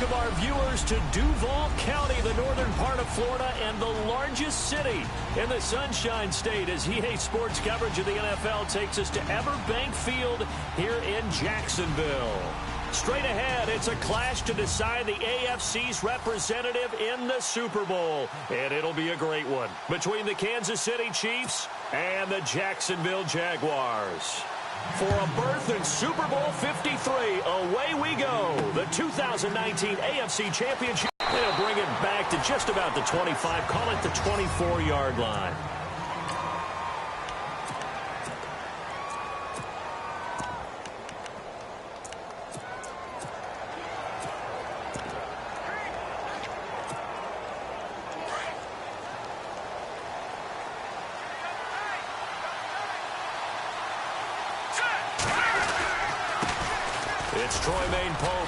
welcome our viewers to Duval County, the northern part of Florida, and the largest city in the Sunshine State, as EA Sports coverage of the NFL takes us to Everbank Field here in Jacksonville. Straight ahead, it's a clash to decide the AFC's representative in the Super Bowl, and it'll be a great one between the Kansas City Chiefs and the Jacksonville Jaguars. For a berth in Super Bowl 53, away we go. The 2019 AFC Championship. They'll bring it back to just about the 25, call it the 24-yard line.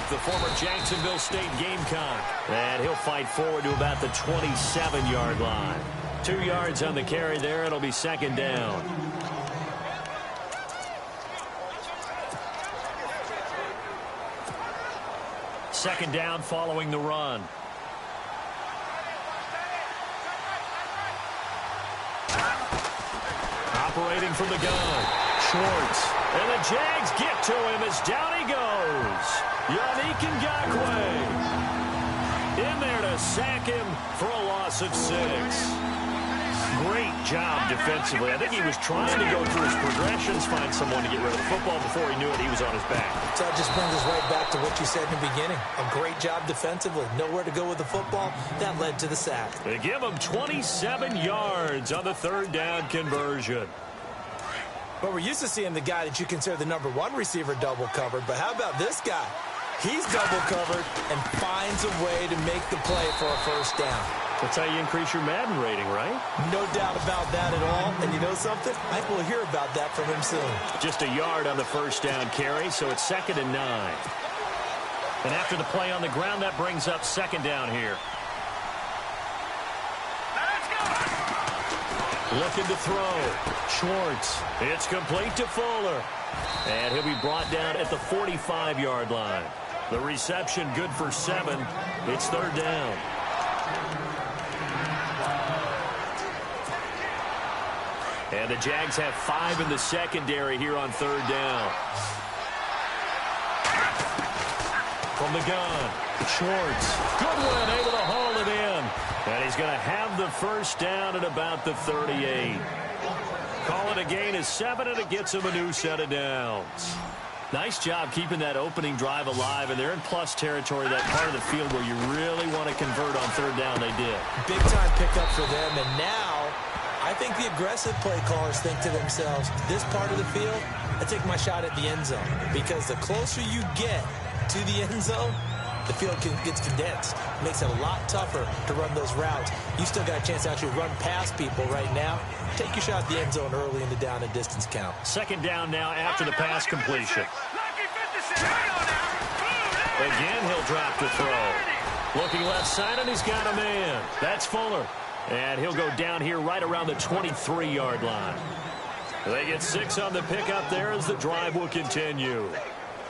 The former Jacksonville State Gamecock. And he'll fight forward to about the 27-yard line. 2 yards on the carry there. It'll be second down. Second down following the run. Operating from the gun. Schwartz. And the Jags get to him as down he goes. Yannick Ngakoue in there to sack him for a loss of 6. Great job defensively. I think he was trying to go through his progressions, find someone to get rid of the football. Before he knew it, he was on his back. So that just brings us right back to what you said in the beginning. A great job defensively. Nowhere to go with the football. That led to the sack. They give him 27 yards on the third down conversion. But we're used to seeing the guy that you consider the #1 receiver double covered. But how about this guy? He's double covered and finds a way to make the play for a first down. That's how you increase your Madden rating, right? No doubt about that at all. And you know something? I think we'll hear about that from him soon. Just a yard on the first down carry, so it's 2nd and 9. And after the play on the ground, that brings up second down here. Looking to throw. Schwartz. It's complete to Fuller. And he'll be brought down at the 45-yard line. The reception good for 7. It's third down. And the Jags have 5 in the secondary here on third down. From the gun, Schwartz. Goodwin able to haul it in. And he's going to have the first down at about the 38. Call it a gain of 7, and it gets him a new set of downs. Nice job keeping that opening drive alive, and they're in plus territory, that part of the field where you really want to convert on third down. They did. Big-time pickup for them, and now I think the aggressive play callers think to themselves, this part of the field, I take my shot at the end zone, because the closer you get to the end zone, the field gets condensed. It makes it a lot tougher to run those routes. You still got a chance to actually run past people right now. Take your shot at the end zone early in the down and distance count. Second down now after the pass completion. Again, he'll drop to throw. Looking left side, and he's got a man. That's Fuller. And he'll go down here right around the 23-yard line. They get 6 on the pickup there as the drive will continue.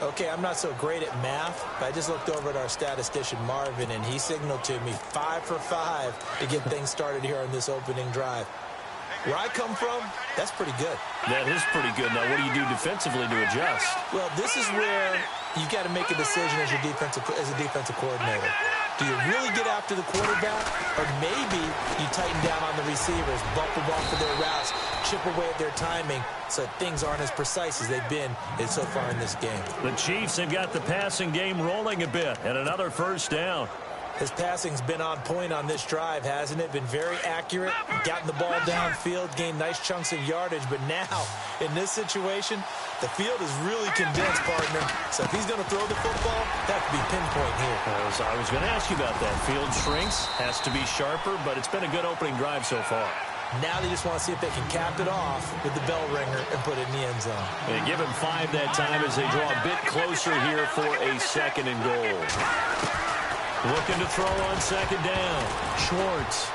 Okay, I'm not so great at math, but I just looked over at our statistician, Marvin, and he signaled to me 5 for 5 to get things started here on this opening drive. Where I come from, that's pretty good. That is pretty good. Now, what do you do defensively to adjust? Well, this is where you got to make a decision as a defensive coordinator. Do you really get after the quarterback, or maybe you tighten down on the receivers, bump them off of their routes, chip away at their timing, so things aren't as precise as they've been so far in this game. The Chiefs have got the passing game rolling a bit, and another first down. His passing's been on point on this drive, hasn't it? Been very accurate, gotten the ball downfield, gained nice chunks of yardage, but now, in this situation, the field is really condensed, partner. So if he's going to throw the football, that could be pinpoint here. I was going to ask you about that. Field shrinks, has to be sharper, but it's been a good opening drive so far. Now they just want to see if they can cap it off with the bell ringer and put it in the end zone. They give him 5 that time as they draw a bit closer here for a 2nd and goal. Looking to throw on second down. Schwartz.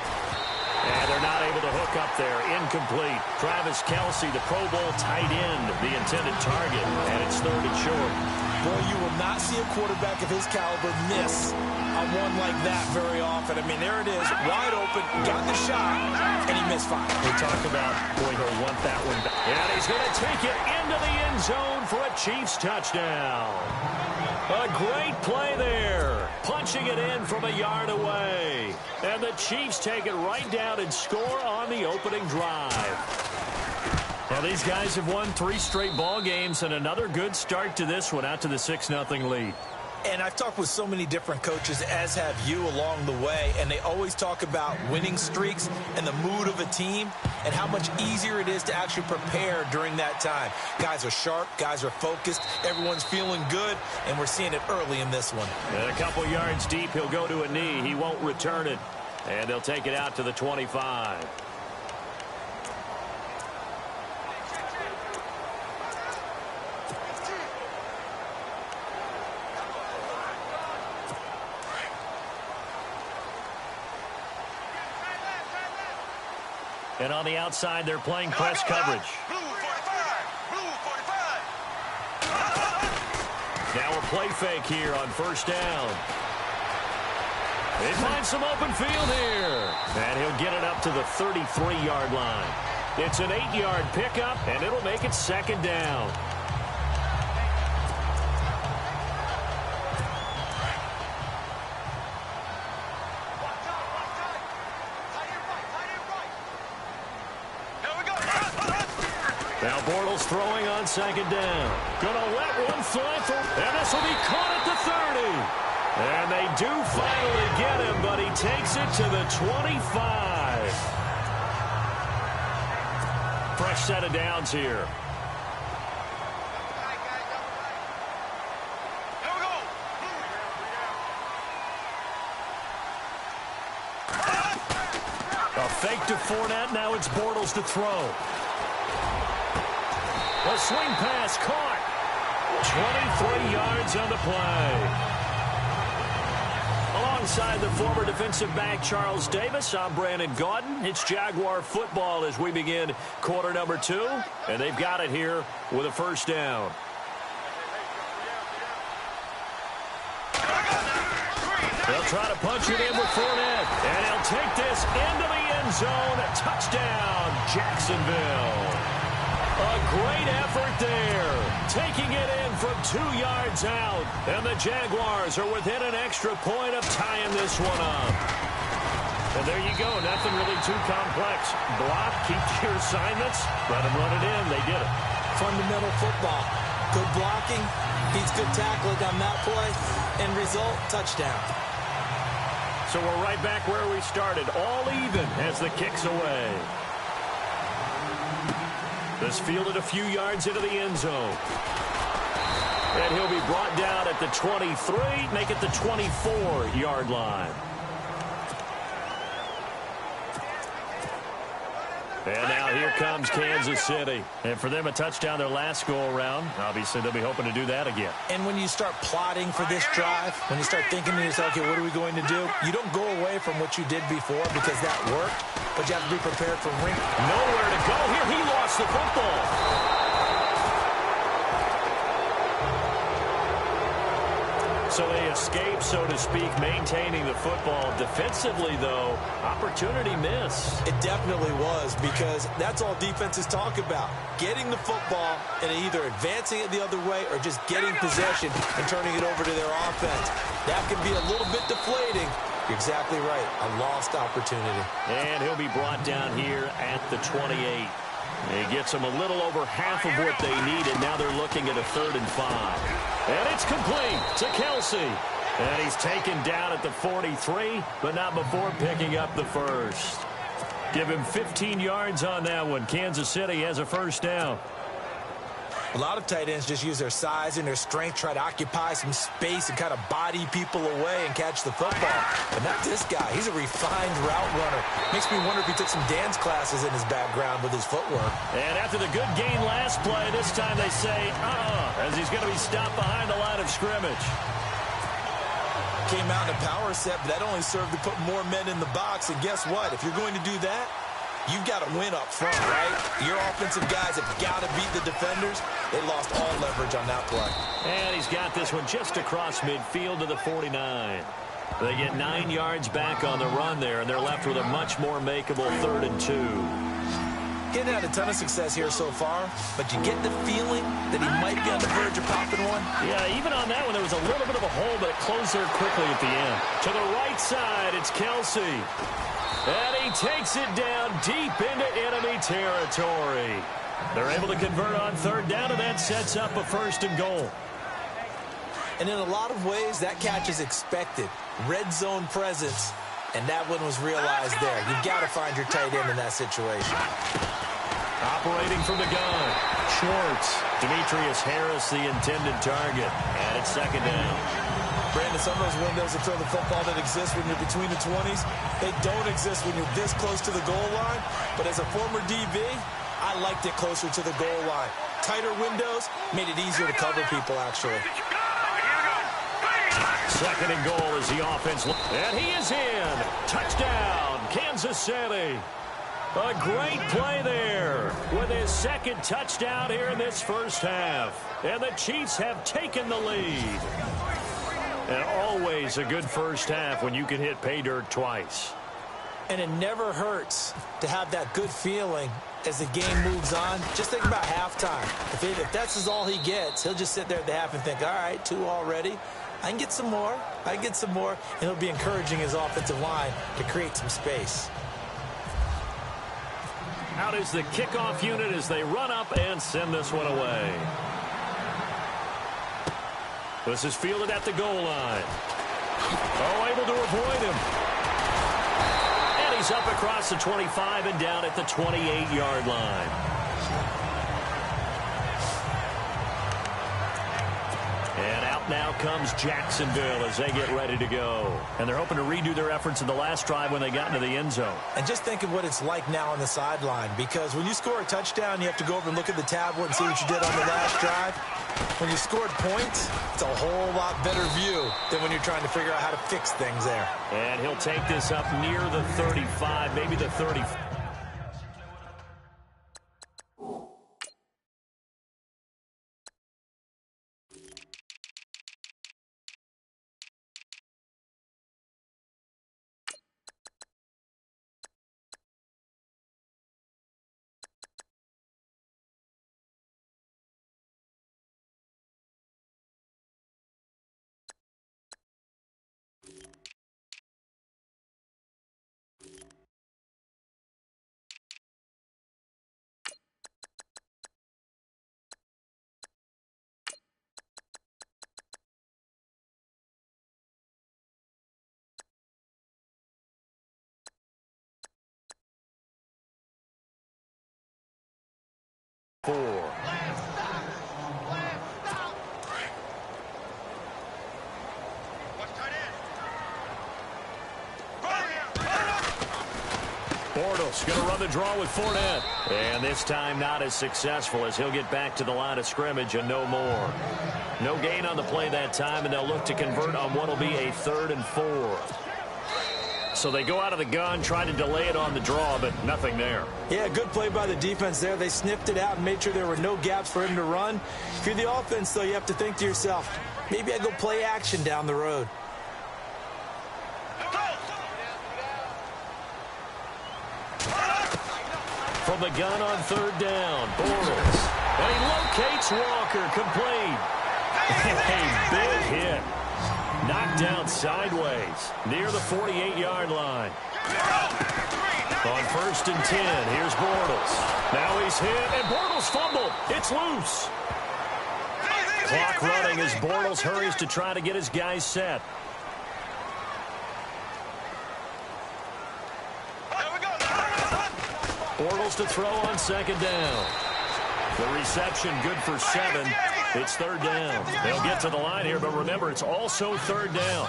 And they're not able to hook up there. Incomplete. Travis Kelce, the Pro Bowl tight end, the intended target. And it's 3rd and short. Boy, you will not see a quarterback of his caliber miss on one like that very often. I mean, there it is, wide open, got the shot, and he misfired. We talk about, boy, he'll want that one back. And he's going to take it into the end zone for a Chiefs touchdown. A great play there. Punching it in from a yard away. And the Chiefs take it right down and score on the opening drive. Well, these guys have won 3 straight ball games, and another good start to this one, out to the 6-0 lead. And I've talked with so many different coaches, as have you along the way, and they always talk about winning streaks and the mood of a team and how much easier it is to actually prepare during that time. Guys are sharp, guys are focused, everyone's feeling good, and we're seeing it early in this one. And a couple yards deep, he'll go to a knee. He won't return it, and they'll take it out to the 25. And on the outside, they're playing press coverage. Now a play fake here on 1st down. They find some open field here. And he'll get it up to the 33-yard line. It's an 8-yard pickup, and it'll make it 2nd down. Now Bortles throwing on 2nd down. Gonna let one fly through, and this will be caught at the 30. And they do finally get him, but he takes it to the 25. Fresh set of downs here. A fake to Fournette, now it's Bortles to throw. A swing pass caught. 23 yards on the play. Alongside the former defensive back Charles Davis, I'm Brandon Gaudin. It's Jaguar football as we begin quarter number 2. And they've got it here with a 1st down. They'll try to punch it in with Fournette. And he'll take this into the end zone. Touchdown, Jacksonville. A great effort there, taking it in from 2 yards out. And the Jaguars are within an extra point of tying this one up. And there you go, nothing really too complex. Block, keep your assignments, let them run it in. They did it. Fundamental football. Good blocking, beats good tackling on that play, end result, touchdown. So we're right back where we started, all even as the kick's away. This fielded a few yards into the end zone. And he'll be brought down at the 23, make it the 24-yard line. And now here comes Kansas City. And for them, a touchdown their last go-around. Obviously, they'll be hoping to do that again. And when you start plotting for this drive, when you start thinking to yourself, okay, what are we going to do? You don't go away from what you did before because that worked, but you have to be prepared for nowhere to go here. He lost the football. So they escape, so to speak, maintaining the football. Defensively, though, opportunity miss. It definitely was, because that's all defenses talk about. Getting the football and either advancing it the other way or just getting possession and turning it over to their offense. That can be a little bit deflating. You're exactly right. A lost opportunity. And he'll be brought down here at the 28. He gets them a little over half of what they needed. Now they're looking at a 3rd and 5. And it's complete to Kelce. And he's taken down at the 43, but not before picking up the first. Give him 15 yards on that one. Kansas City has a 1st down. A lot of tight ends just use their size and their strength, try to occupy some space and kind of body people away and catch the football. But not this guy. He's a refined route runner. Makes me wonder if he took some dance classes in his background with his footwork. And after the good gain last play, this time they say, as he's going to be stopped behind the line of scrimmage. came out in a power set, but that only served to put more men in the box. And guess what? If you're going to do that, you've got to win up front, right? Your offensive guys have got to beat the defenders. They lost all leverage on that play. And he's got this one just across midfield to the 49. They get 9 yards back on the run there, and they're left with a much more makeable 3rd and 2. Getting had a ton of success here so far, but you get the feeling that he might be on the verge of popping one. Yeah, even on that one, there was a little bit of a hole, but it closed there quickly at the end. To the right side, it's Kelsey. And he takes it down deep into enemy territory. They're able to convert on 3rd down, and that sets up a 1st and goal. And in a lot of ways, that catch is expected. Red zone presence, and that one was realized there. You've got to find your tight end in that situation. Operating from the gun, Schwartz. Demetrius Harris, the intended target. And it's 2nd down. Brandon, some of those windows to throw the football that exist when you're between the 20s, they don't exist when you're this close to the goal line. But as a former DB, I liked it closer to the goal line. Tighter windows made it easier to cover people, actually. 2nd and goal as the offense. And he is in. Touchdown, Kansas City. A great play there with his 2nd touchdown here in this 1st half. And the Chiefs have taken the lead. And always a good 1st half when you can hit pay dirt twice. And it never hurts to have that good feeling as the game moves on. Just think about halftime. If that's all he gets, he'll just sit there at the half and think, all right, 2 already. I can get some more. I can get some more. And he'll be encouraging his offensive line to create some space. Out is the kickoff unit as they run up and send this one away. This is fielded at the goal line. Oh, able to avoid him. And he's up across the 25 and down at the 28-yard line. And out now comes Jacksonville as they get ready to go. And they're hoping to redo their efforts in the last drive when they got into the end zone. And just think of what it's like now on the sideline, because when you score a touchdown, you have to go over and look at the tablet and see what you did on the last drive. When you scored points, it's a whole lot better view than when you're trying to figure out how to fix things there. And he'll take this up near the 35, maybe the 30. Bortles going to run the draw with Fournette. And this time not as successful as he'll get back to the line of scrimmage and no more. No gain on the play that time, and they'll look to convert on what will be a 3rd and 4. So they go out of the gun, try to delay it on the draw, but nothing there. Yeah, good play by the defense there. They sniffed it out and made sure there were no gaps for him to run. If you're the offense, though, you have to think to yourself, maybe I go play action down the road. From the gun on 3rd down, Bortles. And he locates Walker, complete. A big hit. Knocked down sideways near the 48-yard line. On 1st and 10, here's Bortles. Now he's hit, and Bortles fumbled. It's loose. Clock running as Bortles hurries to try to get his guys set. Bortles to throw on 2nd down. The reception good for 7. It's 3rd down. They'll get to the line here, but remember, it's also 3rd down.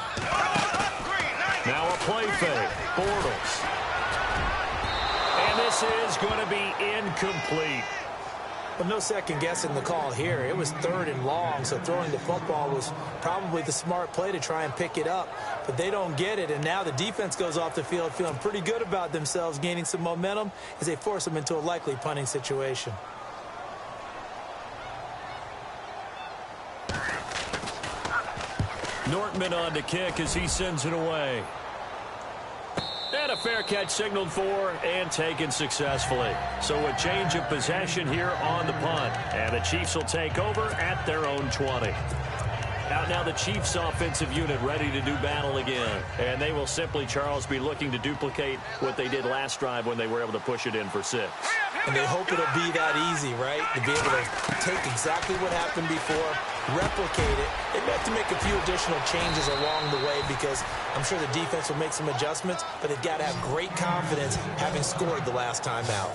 Now a play fake. Bortles. And this is going to be incomplete. Well, no second guessing the call here. It was 3rd and long, so throwing the football was probably the smart play to try and pick it up. But they don't get it, and now the defense goes off the field feeling pretty good about themselves, gaining some momentum as they force them into a likely punting situation. Nortman on to kick as he sends it away. And a fair catch signaled for and taken successfully. So a change of possession here on the punt. And the Chiefs will take over at their own 20. Out now the Chiefs offensive unit ready to do battle again. And they will simply, Charles, be looking to duplicate what they did last drive when they were able to push it in for 6. And they hope it'll be that easy, right? To be able to take exactly what happened before, replicate it. They have to make a few additional changes along the way because I'm sure the defense will make some adjustments, but they've got to have great confidence having scored the last time out.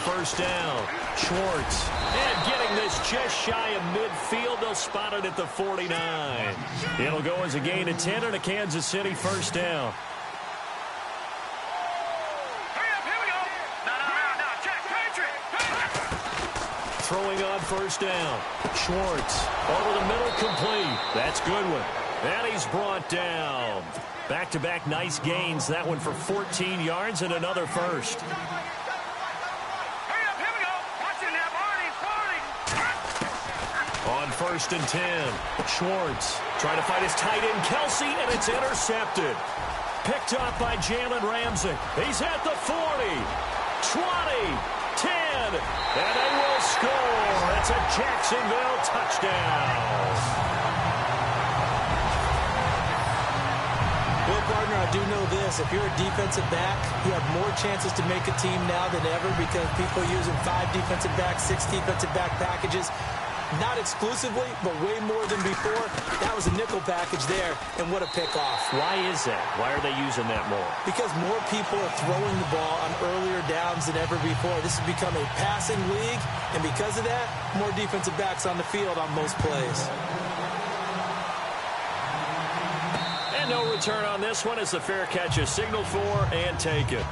First down, Schwartz. And getting this just shy of midfield. They'll spot it at the 49. It'll go as a gain of 10 and a Kansas City first down. Throwing on first down. Schwartz over the middle, complete. That's Goodwin. And he's brought down. Back-to-back nice gains. That one for 14 yards and another first. On 1st and 10, Schwartz trying to find his tight end, Kelsey, and it's intercepted. Picked up by Jalen Ramsey. He's at the 40, 20, 10, and they will score. It's a Jacksonville touchdown. Well, partner, I do know this. If you're a defensive back, you have more chances to make a team now than ever because people are using 5 defensive backs, 6 defensive back packages. Not exclusively, but way more than before. That was a nickel package there, and what a pickoff. Why is that? Why are they using that more? Because more people are throwing the ball on earlier downs than ever before. This has become a passing league, and because of that, more defensive backs on the field on most plays. And no return on this one as the fair catch is signaled for and taken.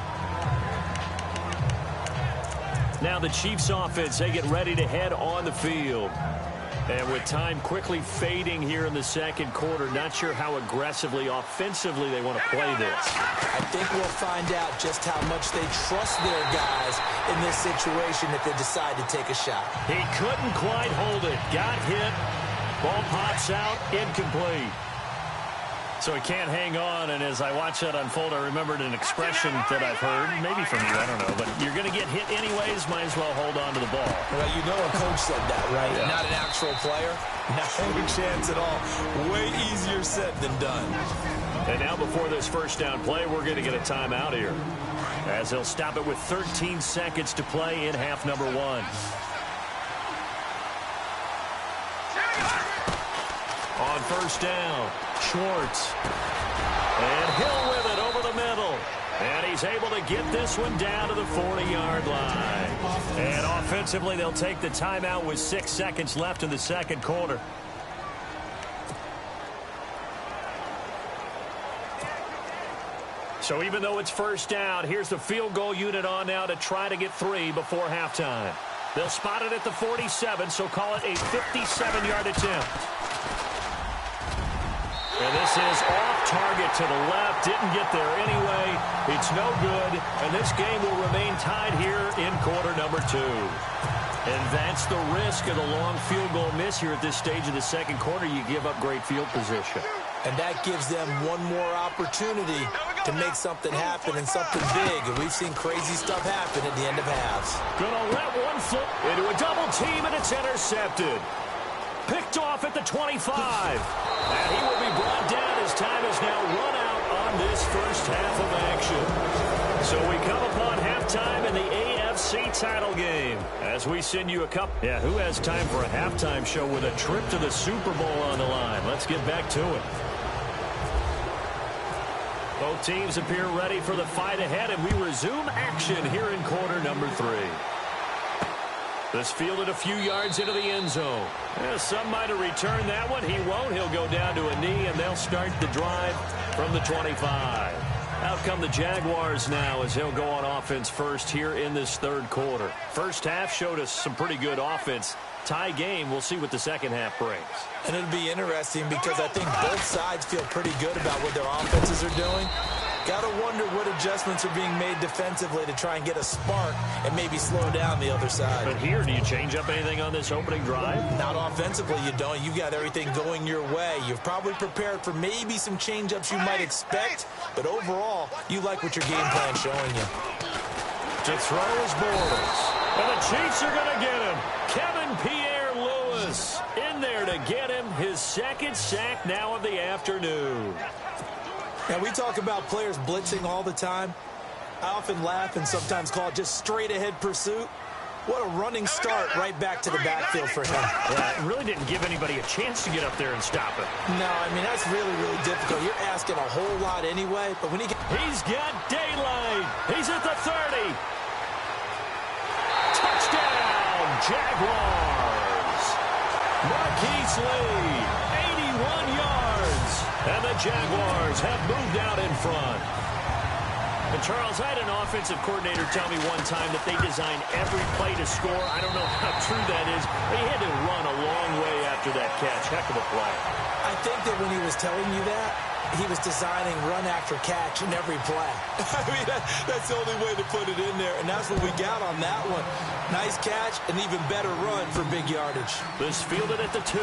Now the Chiefs offense, they get ready to head on the field. And with time quickly fading here in the second quarter, not sure how aggressively, offensively they want to play this. I think we'll find out just how much they trust their guys in this situation if they decide to take a shot. He couldn't quite hold it. Got hit. Ball pops out. Incomplete. So he can't hang on, and as I watch that unfold, I remembered an expression that I've heard, maybe from you, I don't know, but you're going to get hit anyways, might as well hold on to the ball. Well, you know a coach said that, right? Yeah. Not an actual player. Not any chance at all. Way easier said than done. And now before this first down play, we're going to get a timeout here, as they'll stop it with 13 seconds to play in half number 1. On first down, Schwartz. And Hill with it over the middle. And he's able to get this one down to the 40-yard line. And offensively, they'll take the timeout with 6 seconds left in the second quarter. So even though it's first down, here's the field goal unit on now to try to get 3 before halftime. They'll spot it at the 47, so call it a 57-yard attempt. And this is off target to the left. Didn't get there anyway. It's no good. And this game will remain tied here in quarter number 2. And that's the risk of the long field goal miss here at this stage of the second quarter. You give up great field position. And that gives them one more opportunity to make something happen and something big. And we've seen crazy stuff happen at the end of halves. Gonna let one flip into a double team, and it's intercepted. Picked off at the 25. And he will be brought down as time is now run out on this first half of action. So we come upon halftime in the AFC title game. As we send you a cup. Yeah, who has time for a halftime show with a trip to the Super Bowl on the line? Let's get back to it. Both teams appear ready for the fight ahead, and we resume action here in quarter number 3. This fielded a few yards into the end zone. Some might have returned that one. He won't. He'll go down to a knee, and they'll start the drive from the 25. Out come the Jaguars now as they'll go on offense first here in this third quarter. First half showed us some pretty good offense. Tie game. We'll see what the second half brings. And it'll be interesting because I think both sides feel pretty good about what their offenses are doing. Got to wonder what adjustments are being made defensively to try and get a spark and maybe slow down the other side. But here, do you change up anything on this opening drive? Not offensively, you don't. You've got everything going your way. You've probably prepared for maybe some change-ups you might expect, but overall, you like what your game plan's showing you. To throw is Bortles. And the Chiefs are going to get him. Kevin Pierre-Louis in there to get him his second sack now of the afternoon. Now, we talk about players blitzing all the time. I often laugh and sometimes call it just straight-ahead pursuit. What a running start right back to the backfield for him. Yeah, it really didn't give anybody a chance to get up there and stop it. No, I mean, that's really, really difficult. You're asking a whole lot anyway, but when he gets... He's got daylight. He's at the 30. Touchdown, Jaguars. Marquise Lee, 81 yards. And the Jaguars have moved out in front. And Charles, I had an offensive coordinator tell me one time that they designed every play to score. I don't know how true that is. They had to run a long way after that catch. Heck of a play. I think that when he was telling you that, he was designing run after catch in every play. I mean, that's the only way to put it in there, and that's what we got on that one. Nice catch, an even better run for big yardage. This fielded at the 2.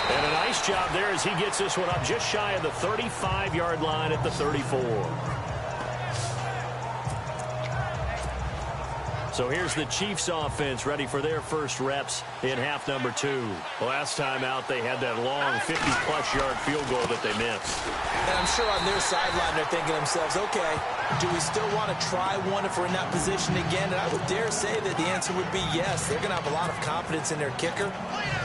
And a nice job there as he gets this one up just shy of the 35-yard line at the 34. So here's the Chiefs offense ready for their first reps in half number 2. Last time out, they had that long 50-plus yard field goal that they missed. And I'm sure on their sideline they're thinking to themselves, okay, do we still want to try one if we're in that position again? And I would dare say that the answer would be yes. They're going to have a lot of confidence in their kicker.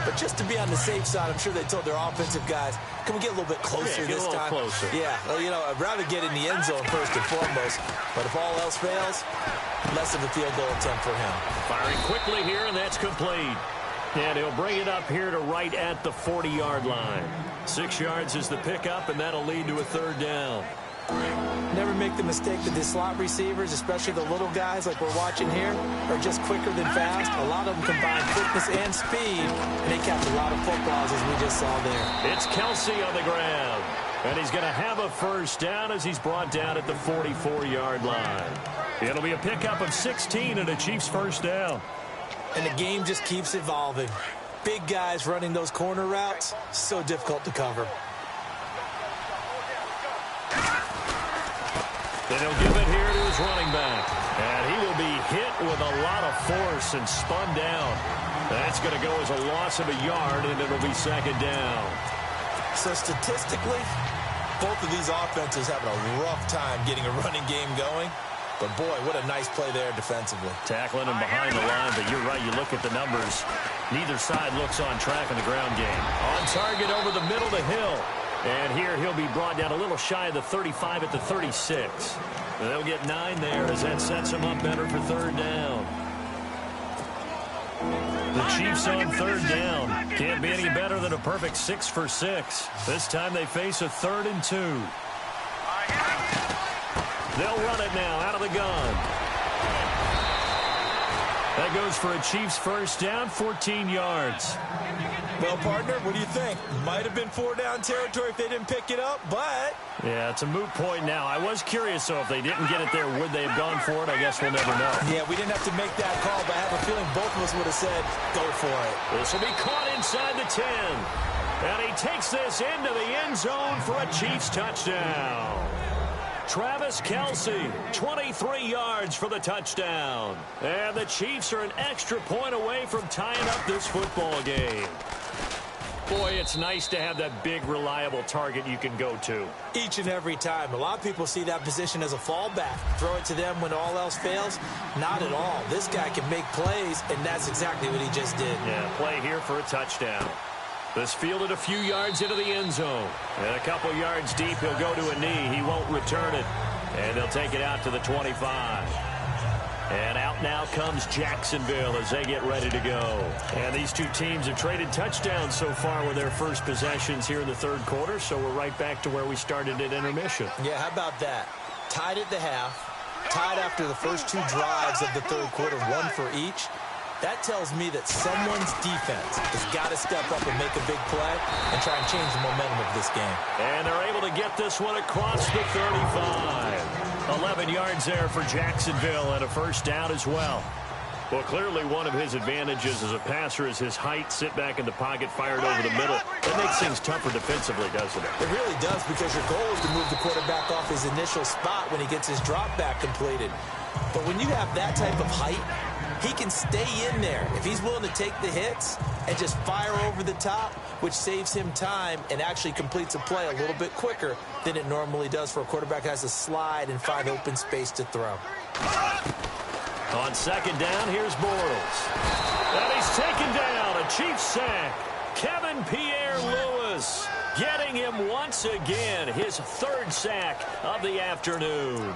But just to be on the safe side, I'm sure they told their offensive guys, can we get a little bit closer this time? Closer. Yeah, well, you know, I'd rather get in the end zone first and foremost. But if all else fails, less of a field goal attempt for him. Firing quickly here, and that's complete. And he'll bring it up here to right at the 40-yard line. 6 yards is the pickup, and that'll lead to a third down. Never make the mistake that the slot receivers, especially the little guys like we're watching here, are just quicker than fast. A lot of them combine quickness and speed, and they catch a lot of footballs as we just saw there. It's Kelsey on the ground, and he's going to have a first down as he's brought down at the 44-yard line. It'll be a pickup of 16 and a Chiefs first down. And the game just keeps evolving. Big guys running those corner routes, so difficult to cover. Then he'll give it here to his running back. And he will be hit with a lot of force and spun down. That's going to go as a loss of a yard, and it'll be second down. So statistically, both of these offenses having a rough time getting a running game going. But, boy, what a nice play there defensively. Tackling him behind the line, but you're right. You look at the numbers. Neither side looks on track in the ground game. On target over the middle to Hill. And here he'll be brought down a little shy of the 35 at the 36. And they'll get 9 there as that sets him up better for third down. The Chiefs on third down. Can't be any better than a perfect 6 for 6. This time they face a 3rd and 2. They'll run it now out of the gun. That goes for a Chiefs first down, 14 yards. Well, partner, what do you think? Might have been 4-down territory if they didn't pick it up, but... Yeah, it's a moot point now. I was curious, so if they didn't get it there, would they have gone for it? I guess we'll never know. Yeah, we didn't have to make that call, but I have a feeling both of us would have said, go for it. This will be caught inside the 10. And he takes this into the end zone for a Chiefs touchdown. Travis Kelce, 23 yards for the touchdown. And the Chiefs are an extra point away from tying up this football game. Boy, it's nice to have that big, reliable target you can go to. Each and every time. A lot of people see that position as a fallback. Throw it to them when all else fails. Not at all. This guy can make plays, and that's exactly what he just did. Yeah, play here for a touchdown. This fielded a few yards into the end zone. And a couple yards deep, he'll go to a knee. He won't return it. And they'll take it out to the 25. And out now comes Jacksonville as they get ready to go. And these two teams have traded touchdowns so far with their first possessions here in the third quarter, so we're right back to where we started at intermission. Yeah, how about that? Tied at the half, tied after the first two drives of the third quarter, one for each. That tells me that someone's defense has got to step up and make a big play and try and change the momentum of this game. And they're able to get this one across the 35. 11 yards there for Jacksonville and a first down as well. Well, clearly one of his advantages as a passer is his height, sit back in the pocket, fired over the middle. That makes things tougher defensively, doesn't it? It really does, because your goal is to move the quarterback off his initial spot when he gets his drop back completed. But when you have that type of height, he can stay in there if he's willing to take the hits and just fire over the top, which saves him time and actually completes a play a little bit quicker than it normally does for a quarterback who has to slide and find open space to throw. On second down, here's Bortles. And he's taken down. A Chiefs sack. Kevin Pierre-Louis getting him once again, his third sack of the afternoon.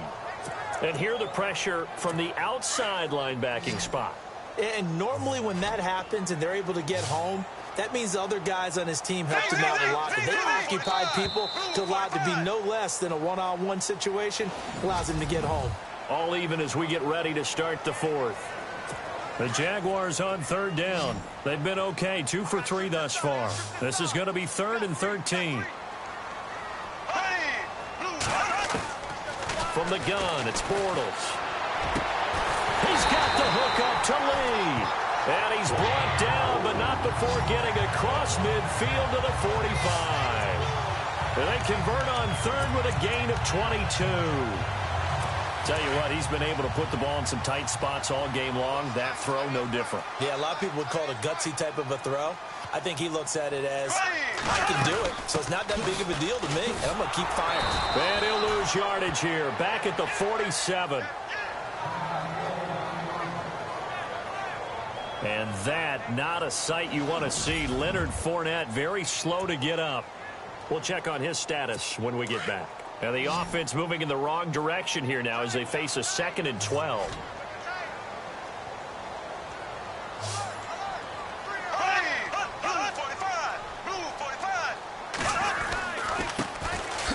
And here the pressure from the outside linebacking spot. And normally when that happens and they're able to get home, that means the other guys on his team helped him out a lot. And they occupied people to allow it to be no less than a one-on-one situation, allows him to get home. All even as we get ready to start the fourth. The Jaguars on third down. They've been okay, 2 for 3 thus far. This is going to be 3rd and 13. From the gun, it's Bortles. He's got the hook up to Lee. And he's brought down, but not before getting across midfield to the 45. And they convert on third with a gain of 22. Tell you what, he's been able to put the ball in some tight spots all game long. That throw, no different. Yeah, a lot of people would call it a gutsy type of a throw. I think he looks at it as, I can do it, so it's not that big of a deal to me, and I'm going to keep firing. And he'll lose yardage here, back at the 47. And that, not a sight you want to see. Leonard Fournette, very slow to get up. We'll check on his status when we get back. And the offense moving in the wrong direction here now as they face a 2nd and 12.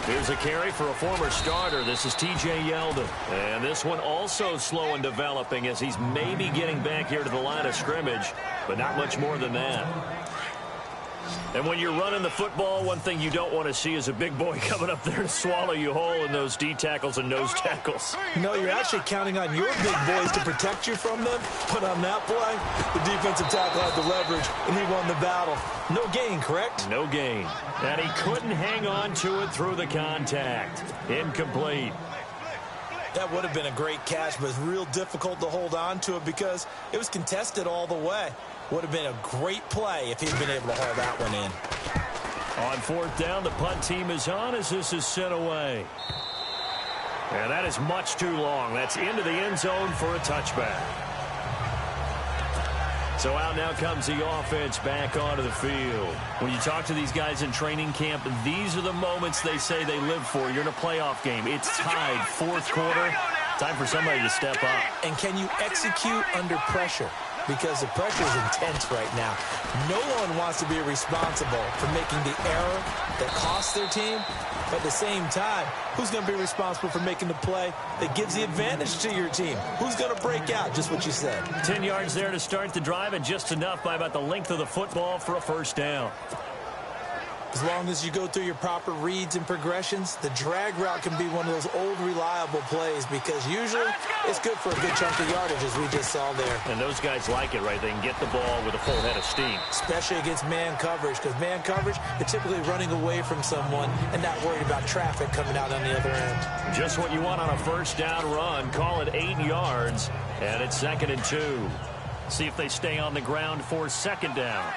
Here's a carry for a former starter. This is T.J. Yeldon. And this one also slow and developing as he's maybe getting back here to the line of scrimmage, but not much more than that. And when you're running the football, one thing you don't want to see is a big boy coming up there to swallow you whole in those D tackles and nose tackles. No, you're actually counting on your big boys to protect you from them. But on that play, the defensive tackle had the leverage, and he won the battle. No gain, correct? No gain. And he couldn't hang on to it through the contact. Incomplete. That would have been a great catch, but it's real difficult to hold on to it because it was contested all the way. Would have been a great play if he'd been able to haul that one in. On fourth down, the punt team is on as this is sent away. And that is much too long. That's into the end zone for a touchback. So out now comes the offense back onto the field. When you talk to these guys in training camp, these are the moments they say they live for. You're in a playoff game. It's tied, fourth quarter. Time for somebody to step up. And can you execute under pressure? Because the pressure is intense right now. No one wants to be responsible for making the error that costs their team. But at the same time, who's going to be responsible for making the play that gives the advantage to your team? Who's going to break out? Just what you said. 10 yards there to start the drive, and just enough by about the length of the football for a first down. As long as you go through your proper reads and progressions, the drag route can be one of those old reliable plays because usually it's good for a good chunk of yardage, as we just saw there. And those guys like it, right? They can get the ball with a full head of steam. Especially against man coverage, because man coverage, they're typically running away from someone and not worried about traffic coming out on the other end. Just what you want on a first down run. Call it 8 yards, and it's 2nd and 2. See if they stay on the ground for 2nd down.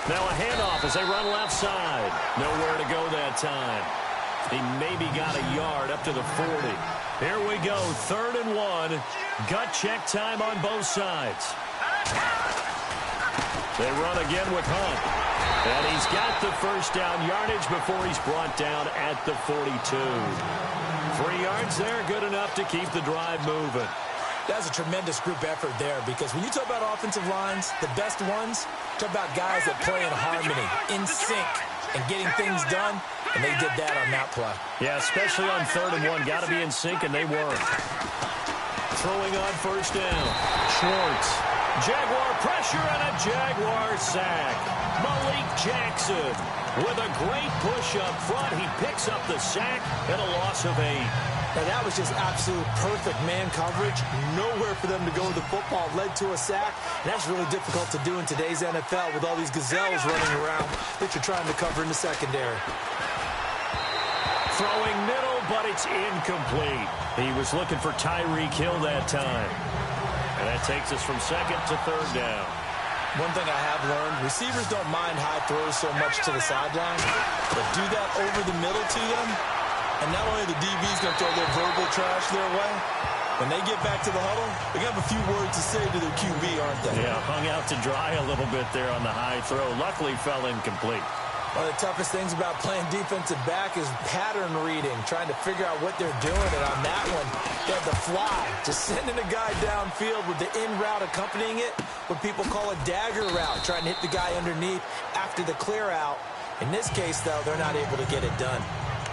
Now a handoff as they run left side. Nowhere to go that time. He maybe got a yard up to the 40. Here we go, 3rd and 1. Gut check time on both sides. They run again with Hunt. And he's got the first down yardage before he's brought down at the 42. 3 yards there, good enough to keep the drive moving. That's a tremendous group effort there, because when you talk about offensive lines, the best ones, talk about guys that play in harmony, in sync, and getting things done, and they did that on that play. Yeah, especially on 3rd and 1. Got to be in sync, and they were. Throwing on first down. Schwartz. Jaguar pressure and a Jaguar sack. Malik Jackson with a great push up front. He picks up the sack and a loss of 8. Now, that was just absolute perfect man coverage. Nowhere for them to go with the football. Led to a sack. And that's really difficult to do in today's NFL with all these gazelles running around that you're trying to cover in the secondary. Throwing middle, but it's incomplete. He was looking for Tyreek Hill that time. And that takes us from 2nd to 3rd down. One thing I have learned, receivers don't mind high throws so much to the sideline, but do that over the middle to them, and not only the DB's going to throw a little verbal trash their way, when they get back to the huddle, they're going to have a few words to say to their QB, aren't they? Yeah, hung out to dry a little bit there on the high throw. Luckily, fell incomplete. One of the toughest things about playing defensive back is pattern reading, trying to figure out what they're doing. And on that one, they had the fly, just sending a guy downfield with the in route accompanying it, what people call a dagger route, trying to hit the guy underneath after the clear out. In this case, though, they're not able to get it done.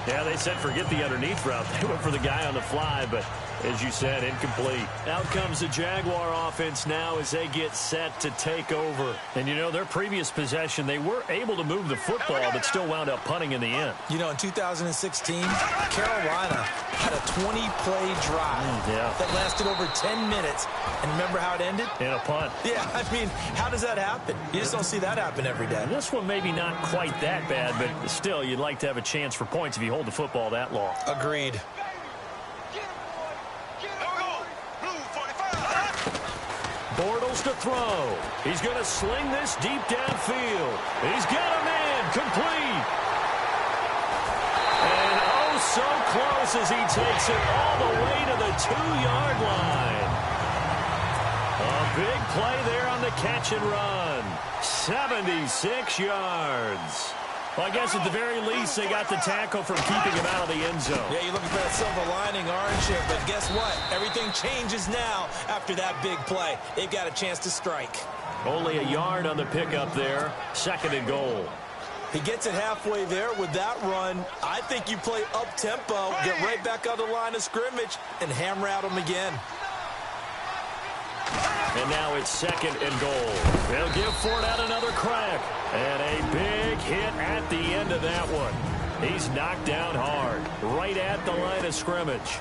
Yeah, they said forget the underneath route. They went for the guy on the fly, but as you said, incomplete. Out comes the Jaguar offense now as they get set to take over. And, you know, their previous possession, they were able to move the football, but still wound up punting in the end. You know, in 2016, Carolina had a 20-play drive that lasted over 10 minutes. And remember how it ended? In a punt. Yeah, I mean, how does that happen? You just don't see that happen every day. This one maybe not quite that bad, but still, you'd like to have a chance for points if you hold the football that long. Agreed. Bortles to throw. He's going to sling this deep downfield. He's got a man complete. And oh, so close as he takes it all the way to the 2-yard line. A big play there on the catch and run. 76 yards. Well, I guess at the very least, they got the tackle from keeping him out of the end zone. Yeah, you're looking for that silver lining, aren't you? But guess what? Everything changes now after that big play. They've got a chance to strike. Only a yard on the pickup there. 2nd and goal. He gets it halfway there with that run. I think you play up-tempo, get right back on the line of scrimmage, and hammer out him again. And now it's 2nd and goal. They'll give Fournette another crack. And a big hit at the end of that one. He's knocked down hard, right at the line of scrimmage.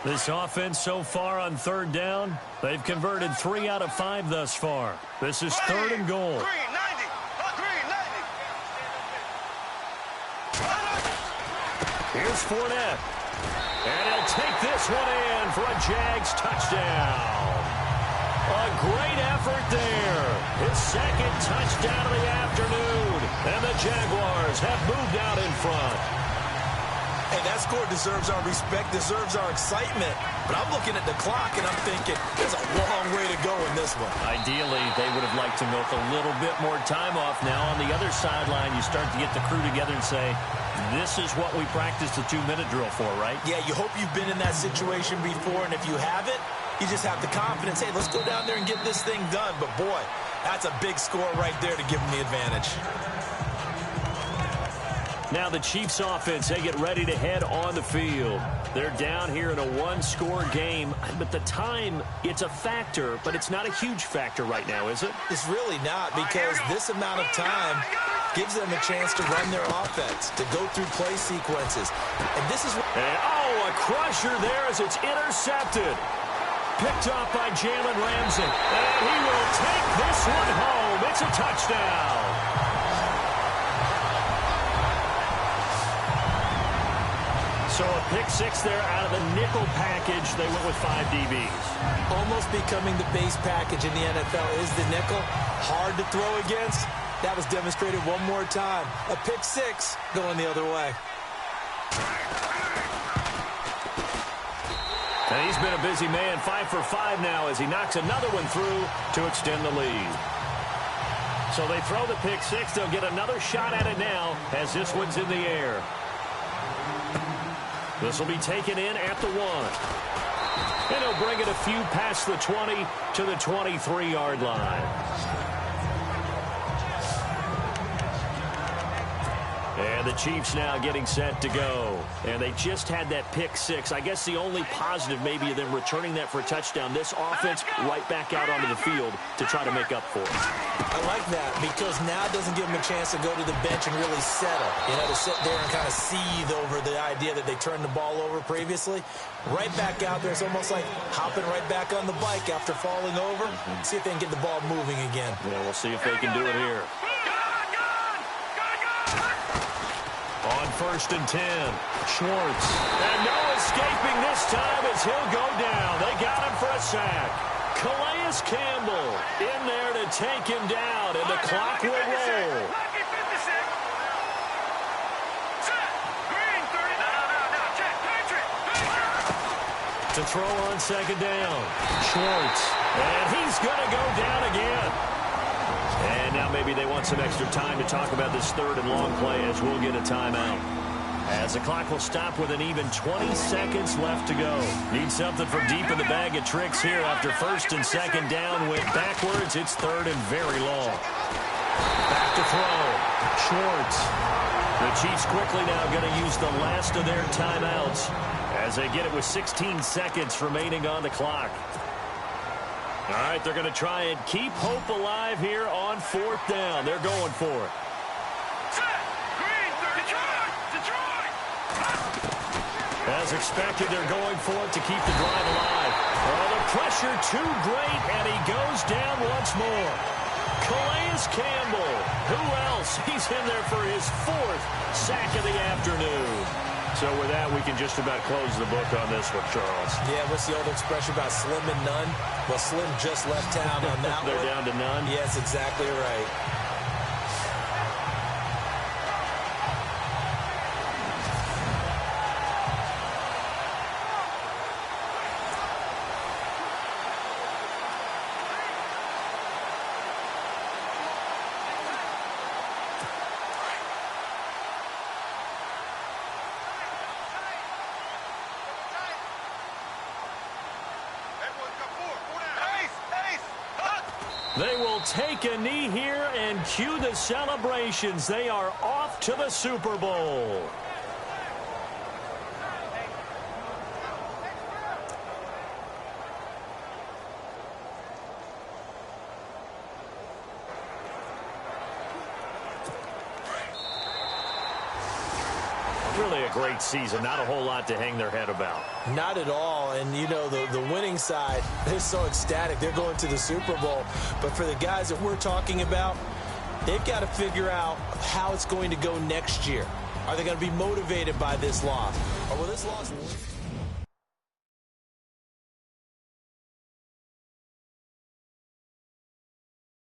This offense so far on 3rd down, they've converted 3 out of 5 thus far. This is 3rd and goal. Here's Fournette. And he'll take this one in for a Jags touchdown. A great effort there. His 2nd touchdown of the afternoon. And the Jaguars have moved out in front. Hey, that score deserves our respect, deserves our excitement. But I'm looking at the clock, and I'm thinking there's a long way to go in this one. Ideally, they would have liked to milk a little bit more time off. Now, on the other sideline, you start to get the crew together and say, this is what we practiced the 2-minute drill for, right? Yeah, you hope you've been in that situation before, and if you haven't, you just have the confidence, hey, let's go down there and get this thing done. But, boy, that's a big score right there to give them the advantage. Now the Chiefs offense, they get ready to head on the field. They're down here in a 1-score game, but the time, it's a factor, but it's not a huge factor right now, is it? It's really not, because this amount of time gives them a chance to run their offense, to go through play sequences. And this is what... And, oh, a crusher there as it's intercepted. Picked off by Jalen Ramsey. And he will take this one home. It's a touchdown. So a pick 6 there out of the nickel package. They went with 5 DBs. Almost becoming the base package in the NFL is the nickel. Hard to throw against. That was demonstrated one more time. A pick 6 going the other way. And he's been a busy man, 5 for 5 now as he knocks another one through to extend the lead. So they throw the pick six. They'll get another shot at it now as this one's in the air. This will be taken in at the 1. And he'll bring it a few past the 20 to the 23-yard line. And the Chiefs now getting set to go. And they just had that pick six. I guess the only positive maybe of them returning that for a touchdown. This offense right back out onto the field to try to make up for it. I like that because now it doesn't give them a chance to go to the bench and really settle. You know, to sit there and kind of seethe over the idea that they turned the ball over previously. Right back out there. It's almost like hopping right back on the bike after falling over. See if they can get the ball moving again. Yeah, we'll see if they can do it here. On 1st and 10, Schwartz. And no escaping this time as he'll go down. They got him for a sack. Calais Campbell in there to take him down, and the clock will roll. To throw on 2nd down, Schwartz. And he's going to go down again. And now maybe they want some extra time to talk about this 3rd and long play as we'll get a timeout. As the clock will stop with an even 20 seconds left to go. Need something from deep in the bag of tricks here after 1st and 2nd down. Went backwards. It's 3rd and very long. Back to throw. Schwartz. The Chiefs quickly now going to use the last of their timeouts as they get it with 16 seconds remaining on the clock. All right, they're going to try and keep hope alive here on 4th down. They're going for it. As expected, they're going for it to keep the drive alive. Oh, the pressure too great, and he goes down once more. Calais Campbell. Who else? He's in there for his 4th sack of the afternoon. So with that, we can just about close the book on this one, Charles. Yeah, what's the old expression about slim and none? Well, Slim just left town on that one. They're down to none? Yes, exactly right. They will take a knee here and cue the celebrations. They are off to the Super Bowl. Really a great season. Not a whole lot to hang their head about. Not at all. And, you know, the winning side, they're so ecstatic. They're going to the Super Bowl. But for the guys that we're talking about, they've got to figure out how it's going to go next year. Are they going to be motivated by this loss? Or will this loss...